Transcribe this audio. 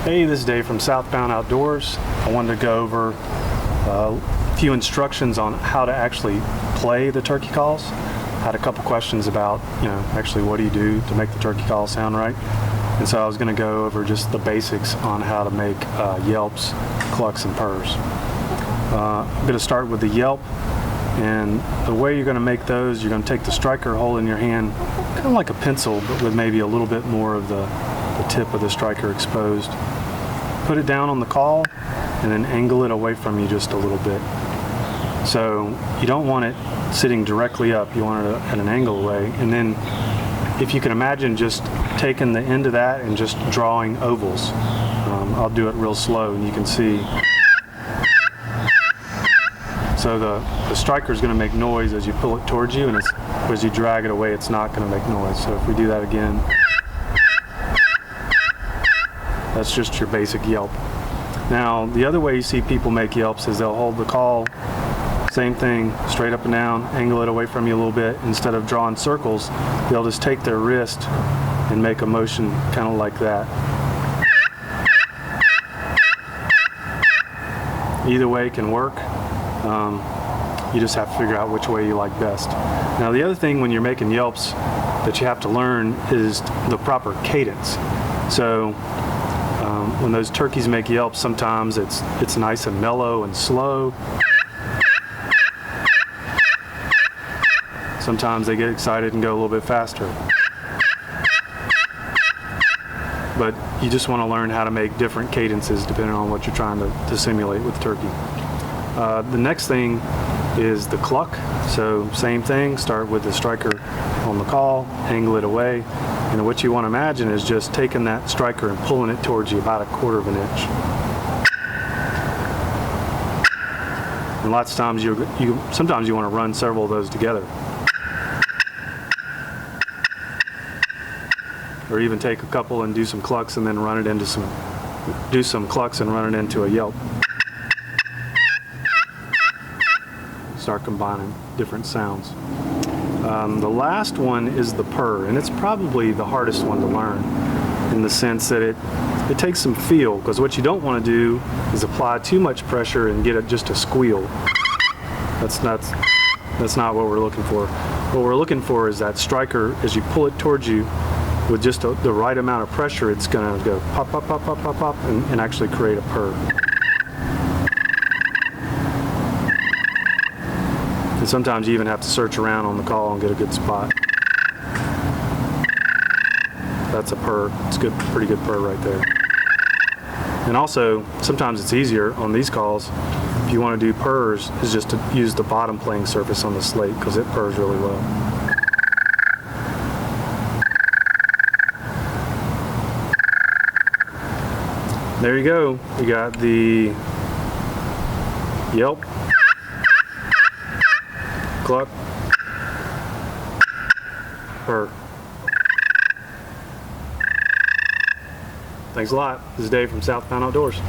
Hey, this is Dave from Southbound Outdoors. I wanted to go over a few instructions on how to actually play the turkey calls. I had a couple questions about, actually what do you do to make the turkey call sound right? And so I was going to go over just the basics on how to make yelps, clucks, and purrs. I'm going to start with the yelp. And the way you're going to make those, you're going to take the striker, hold in your hand, kind of like a pencil, but with maybe a little bit more of the tip of the striker exposed. Put it down on the call, and then angle it away from you just a little bit. So you don't want it sitting directly up, you want it at an angle away. And then if you can imagine just taking the end of that and just drawing ovals. I'll do it real slow, and you can see. So the striker is going to make noise as you pull it towards you, and as you drag it away, it's not going to make noise. So if we do that again, that's just your basic yelp. Now, the other way you see people make yelps is they'll hold the call, same thing, straight up and down, angle it away from you a little bit. Instead of drawing circles, they'll just take their wrist and make a motion kind of like that. Either way can work. You just have to figure out which way you like best. Now, the other thing when you're making yelps that you have to learn is the proper cadence. So when those turkeys make yelps, sometimes it's nice and mellow and slow. Sometimes they get excited and go a little bit faster. But you just want to learn how to make different cadences depending on what you're trying to simulate with the turkey. The next thing is the cluck. So same thing, start with the striker on the call, angle it away, and what you want to imagine is just taking that striker and pulling it towards you about 1/4 of an inch. And lots of times sometimes you want to run several of those together. Or even take a couple and do some clucks and then do some clucks and run it into a yelp. Start combining different sounds. The last one is the purr, and it's probably the hardest one to learn in the sense that it takes some feel, because what you don't want to do is apply too much pressure and get it just to squeal. That's not what we're looking for. What we're looking for is that striker, as you pull it towards you, with just the right amount of pressure, it's going to go pop, pop, pop, pop, pop, pop, and actually create a purr. And sometimes you even have to search around on the call and get a good spot. That's a purr. It's a pretty good purr right there. And also, sometimes it's easier on these calls, if you want to do purrs, is just to use the bottom playing surface on the slate, because it purrs really well. There you go. We got the yelp, cluck, purr. Thanks a lot. This is Dave from Southbound Outdoors.